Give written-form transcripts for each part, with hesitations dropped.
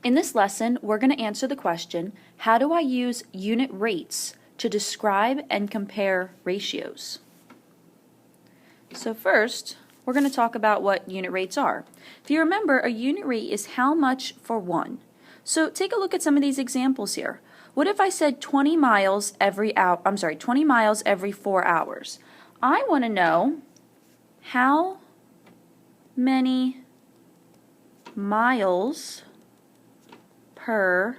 In this lesson, we're going to answer the question, how do I use unit rates to describe and compare ratios? So first, we're going to talk about what unit rates are. If you remember, a unit rate is how much for one. So take a look at some of these examples here. What if I said 20 miles every 20 miles every 4 hours? I want to know how many miles per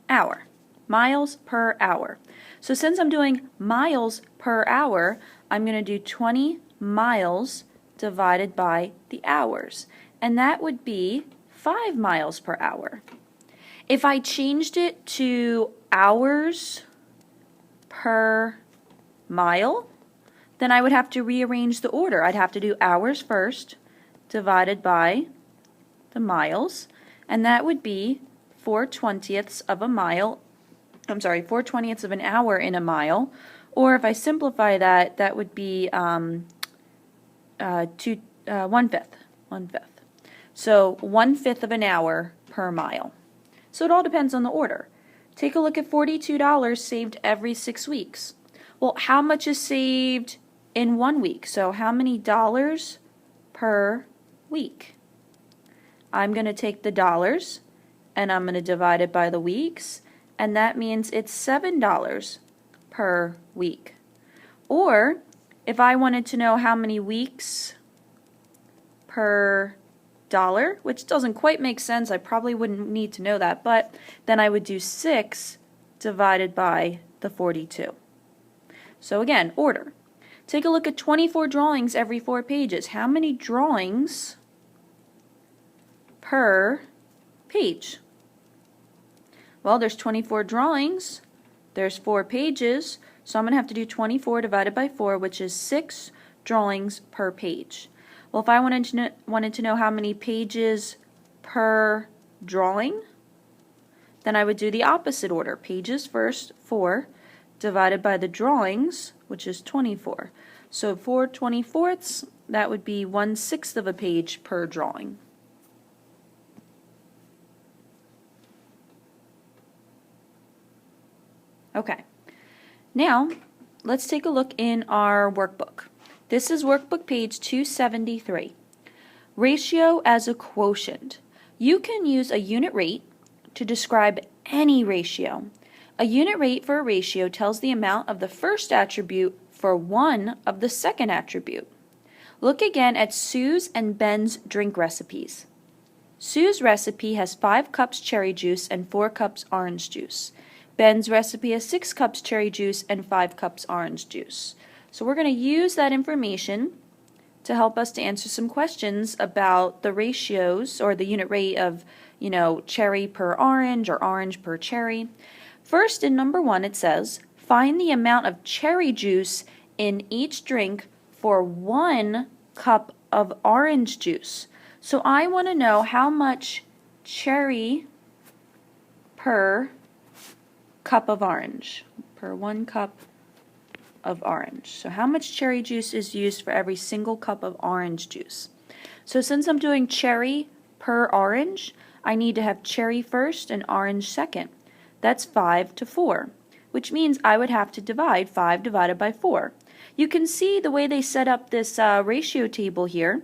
hour. Miles per hour. So since I'm doing miles per hour, I'm going to do 20 miles divided by the hours. And that would be 5 miles per hour. If I changed it to hours per mile, then I would have to rearrange the order. I'd have to do hours first divided by the miles, and that would be 4/20ths of a mile, 4/20ths of an hour in a mile, or if I simplify that, that would be 1/5. So 1/5 of an hour per mile. So it all depends on the order. Take a look at $42 saved every 6 weeks. Well, how much is saved in 1 week? So how many dollars per week? I'm going to take the dollars and I'm going to divide it by the weeks, and that means it's $7 per week. Or if I wanted to know how many weeks per dollar, which doesn't quite make sense, I probably wouldn't need to know that, but then I would do 6 divided by the 42. So again, order. Take a look at 24 drawings every 4 pages. How many drawings per page? Well, there's 24 drawings, there's 4 pages, so I'm going to have to do 24 divided by 4, which is 6 drawings per page. Well, if I wanted to know how many pages per drawing, then I would do the opposite order. Pages first, 4, divided by the drawings, which is 24. So 4/24ths, that would be 1/6 of a page per drawing. Okay, now let's take a look in our workbook. This is workbook page 273. Ratio as a quotient. You can use a unit rate to describe any ratio. A unit rate for a ratio tells the amount of the first attribute for one of the second attribute. Look again at Sue's and Ben's drink recipes. Sue's recipe has 5 cups cherry juice and 4 cups orange juice. Ben's recipe has 6 cups cherry juice and 5 cups orange juice. So we're going to use that information to help us to answer some questions about the ratios or the unit rate of, cherry per orange or orange per cherry. First, in number 1, it says, find the amount of cherry juice in each drink for 1 cup of orange juice. So I want to know how much cherry per cup of orange, per 1 cup of orange. So how much cherry juice is used for every single cup of orange juice? So since I'm doing cherry per orange, I need to have cherry first and orange second. That's 5/4, which means I would have to divide 5 divided by 4. You can see the way they set up this ratio table here,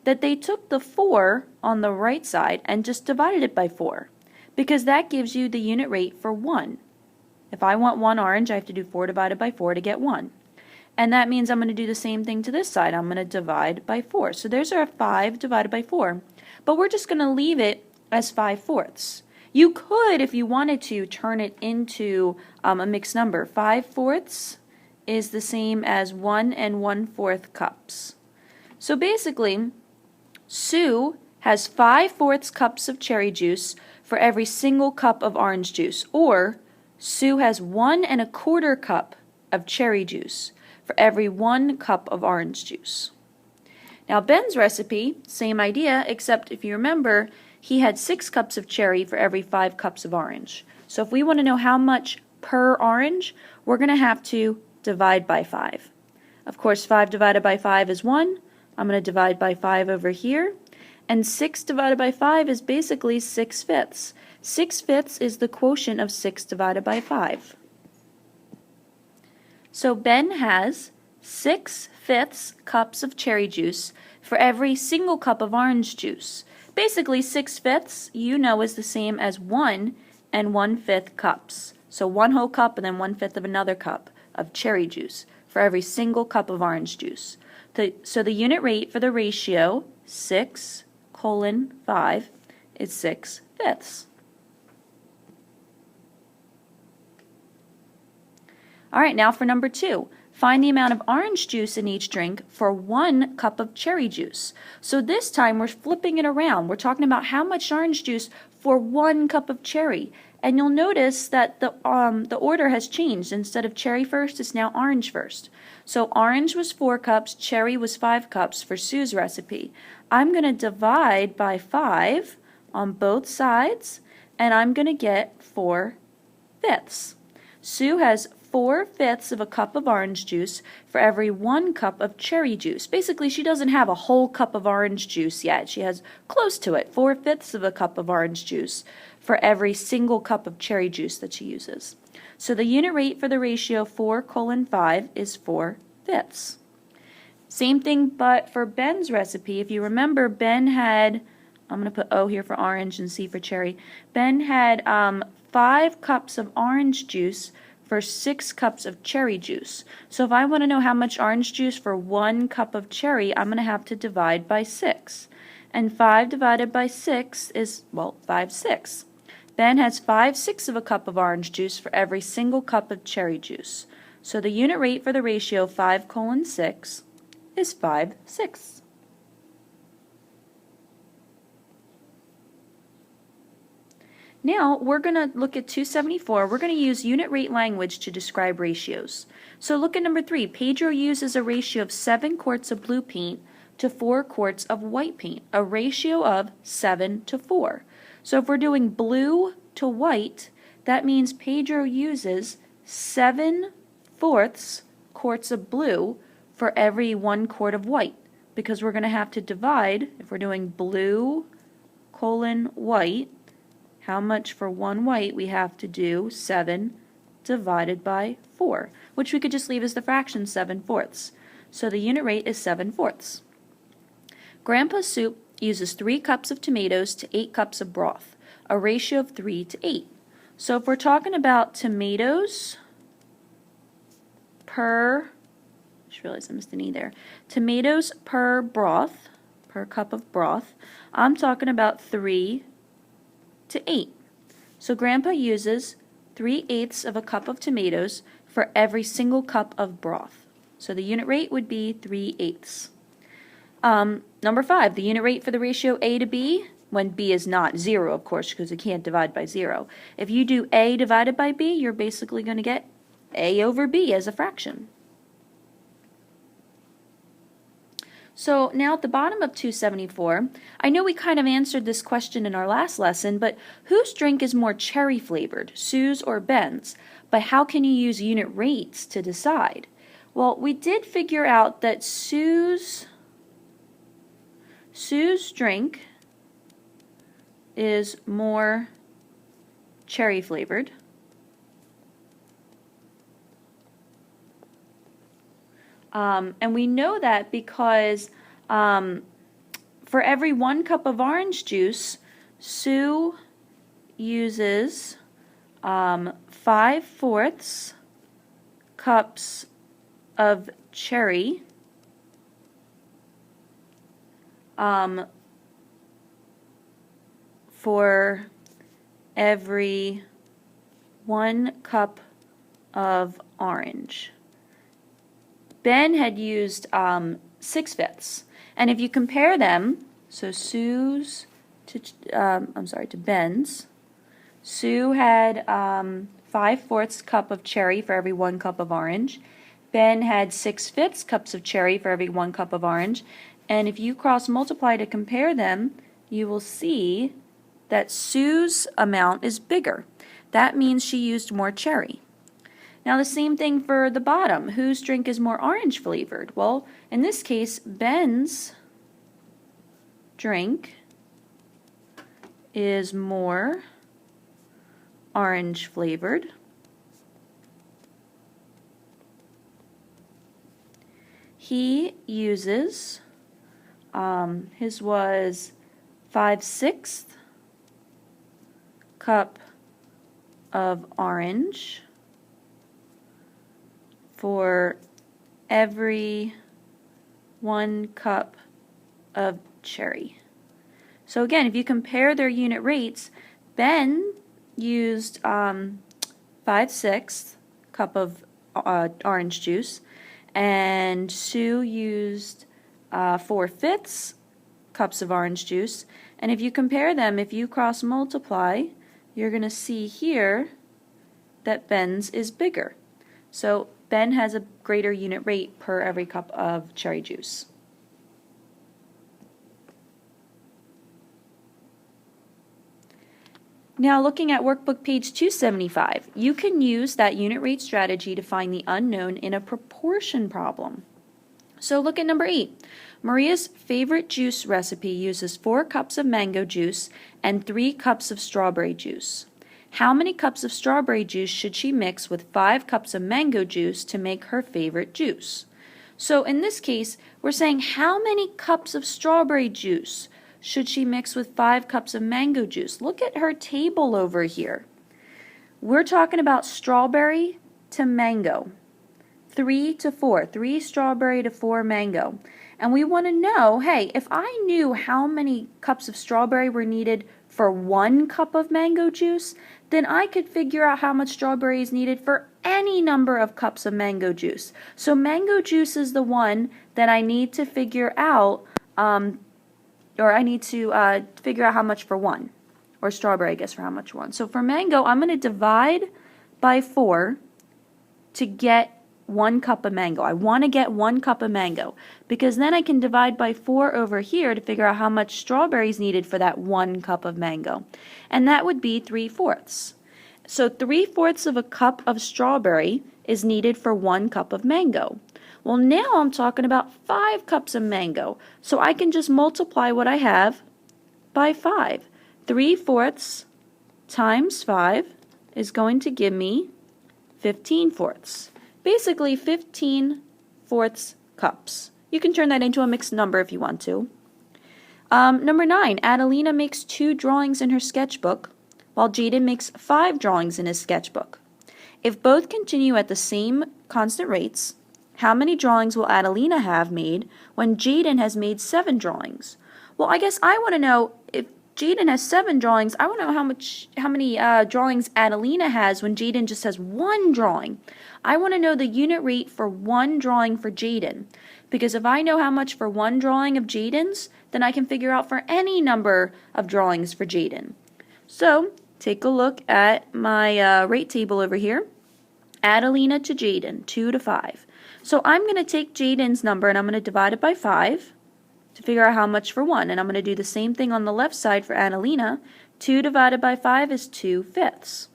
that they took the 4 on the right side and just divided it by 4, because that gives you the unit rate for 1. If I want 1 orange, I have to do 4 divided by 4 to get 1. And that means I'm going to do the same thing to this side. I'm going to divide by 4. So there's our 5 divided by 4. But we're just going to leave it as 5/4. You could, if you wanted to, turn it into a mixed number. 5/4 is the same as 1 1/4 cups. So basically, Sue has 5/4 cups of cherry juice for every single cup of orange juice, or Sue has 1 1/4 cup of cherry juice for every 1 cup of orange juice. Now Ben's recipe, same idea, except if you remember, he had 6 cups of cherry for every 5 cups of orange. So if we want to know how much per orange, we're going to have to divide by 5. Of course, 5 divided by 5 is 1. I'm going to divide by 5 over here, And 6 divided by 5 is basically 6/5. 6/5 is the quotient of 6 divided by 5. So Ben has 6/5 cups of cherry juice for every single cup of orange juice. Basically, 6/5 you know is the same as 1 and 1/5 cups. So 1 whole cup and then 1/5 of another cup of cherry juice for every single cup of orange juice. So the unit rate for the ratio 6:5 is 6/5. All right, now for number 2. Find the amount of orange juice in each drink for 1 cup of cherry juice. So this time we're flipping it around. We're talking about how much orange juice for 1 cup of cherry. And you'll notice that the order has changed. Instead of cherry first, it's now orange first. So orange was 4 cups, cherry was 5 cups for Sue's recipe. I'm going to divide by 5 on both sides, and I'm going to get 4/5. Sue has 4/5 of a cup of orange juice for every 1 cup of cherry juice. Basically, she doesn't have a whole cup of orange juice yet. She has close to it, 4/5 of a cup of orange juice for every single cup of cherry juice that she uses. So the unit rate for the ratio 4:5 is 4/5. Same thing, but for Ben's recipe, if you remember, Ben had, I'm going to put O here for orange and C for cherry. Ben had 5 cups of orange juice for 6 cups of cherry juice. So if I want to know how much orange juice for 1 cup of cherry, I'm going to have to divide by 6. And 5 divided by 6 is, well, 5/6. Ben has 5/6 of a cup of orange juice for every single cup of cherry juice. So the unit rate for the ratio 5:6 is 5/6. Now, we're going to look at 274. We're going to use unit rate language to describe ratios. So look at number 3. Pedro uses a ratio of 7 quarts of blue paint to 4 quarts of white paint, a ratio of 7:4. So if we're doing blue to white, that means Pedro uses 7/4 quarts of blue for every 1 quart of white, because we're going to have to divide, if we're doing blue white, how much for 1 white, we have to do 7 divided by 4, which we could just leave as the fraction 7/4. So the unit rate is 7/4. Grandpa's soup uses 3 cups of tomatoes to 8 cups of broth, a ratio of 3:8. So if we're talking about tomatoes per, I just realized I missed an E there, tomatoes per broth, per cup of broth, I'm talking about 3:8. So Grandpa uses 3/8 of a cup of tomatoes for every single cup of broth. So the unit rate would be 3/8. Number 5, the unit rate for the ratio A to B, when B is not 0, of course, because it can't divide by 0. If you do A divided by B, you're basically going to get A over B as a fraction. So now at the bottom of 274, I know we kind of answered this question in our last lesson, but whose drink is more cherry flavored, Sue's or Ben's? But how can you use unit rates to decide? Well, we did figure out that Sue's drink is more cherry flavored. And we know that because for every 1 cup of orange juice, Sue uses 5/4 cups of cherry for every 1 cup of orange. Ben had used 6/5, and if you compare them, so Sue's to Ben's, Sue had 5/4 cup of cherry for every 1 cup of orange. Ben had 6/5 cups of cherry for every 1 cup of orange, and if you cross multiply to compare them, you will see that Sue's amount is bigger. That means she used more cherry. Now the same thing for the bottom. Whose drink is more orange flavored? Well, in this case, Ben's drink is more orange flavored. He uses, his was 5/6 cup of orange for every 1 cup of cherry. So again, if you compare their unit rates, Ben used 5/6 cup of orange juice, and Sue used 4/5 cups of orange juice. And if you compare them, if you cross multiply, you're going to see here that Ben's is bigger. So Ben has a greater unit rate per every cup of cherry juice. Now looking at workbook page 275, you can use that unit rate strategy to find the unknown in a proportion problem. So look at number 8. Maria's favorite juice recipe uses 4 cups of mango juice and 3 cups of strawberry juice. How many cups of strawberry juice should she mix with 5 cups of mango juice to make her favorite juice? So in this case, we're saying how many cups of strawberry juice should she mix with 5 cups of mango juice? Look at her table over here. We're talking about strawberry to mango. 3 to 4. 3 strawberry to 4 mango. And we want to know, hey, if I knew how many cups of strawberry were needed for 1 cup of mango juice, then I could figure out how much strawberry is needed for any number of cups of mango juice. So mango juice is the one that I need to figure out, or I need to figure out how much for 1, or strawberry, I guess, for how much 1. So for mango, I'm going to divide by 4 to get 1 cup of mango. I want to get 1 cup of mango, because then I can divide by 4 over here to figure out how much strawberry is needed for that 1 cup of mango. And that would be 3/4. So 3/4 of a cup of strawberry is needed for 1 cup of mango. Well, now I'm talking about 5 cups of mango. So I can just multiply what I have by 5. 3/4 times 5 is going to give me 15/4. Basically 15/4 cups. You can turn that into a mixed number if you want to. Number 9, Adelina makes 2 drawings in her sketchbook, while Jaden makes 5 drawings in his sketchbook. If both continue at the same constant rates, how many drawings will Adelina have made when Jaden has made 7 drawings? Well, I guess I want to know, if Jaden has 7 drawings, I want to know how many drawings Adelina has when Jaden just has 1 drawing. I want to know the unit rate for 1 drawing for Jaden, because if I know how much for 1 drawing of Jaden's, then I can figure out for any number of drawings for Jaden. So take a look at my rate table over here. Adelina to Jaden, 2 to 5. So I'm going to take Jaden's number and I'm going to divide it by 5 to figure out how much for 1. And I'm going to do the same thing on the left side for Adelina. 2 divided by 5 is 2/5.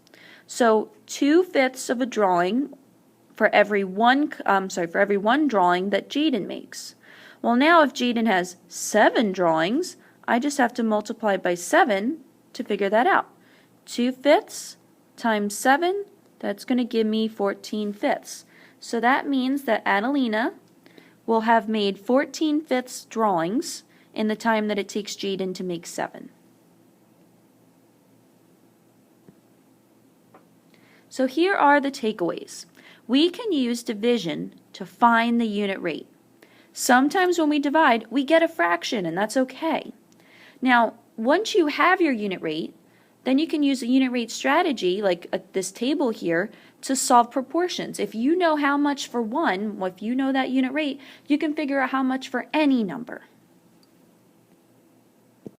So 2/5 of a drawing for every one drawing that Jaden makes. Well, now if Jaden has 7 drawings, I just have to multiply by 7 to figure that out. 2/5 times 7, that's going to give me 14/5. So that means that Adelina will have made 14/5 drawings in the time that it takes Jaden to make 7. So here are the takeaways. We can use division to find the unit rate. Sometimes when we divide, we get a fraction, and that's okay. Now, once you have your unit rate, then you can use a unit rate strategy, like this table here, to solve proportions. If you know how much for 1, if you know that unit rate, you can figure out how much for any number.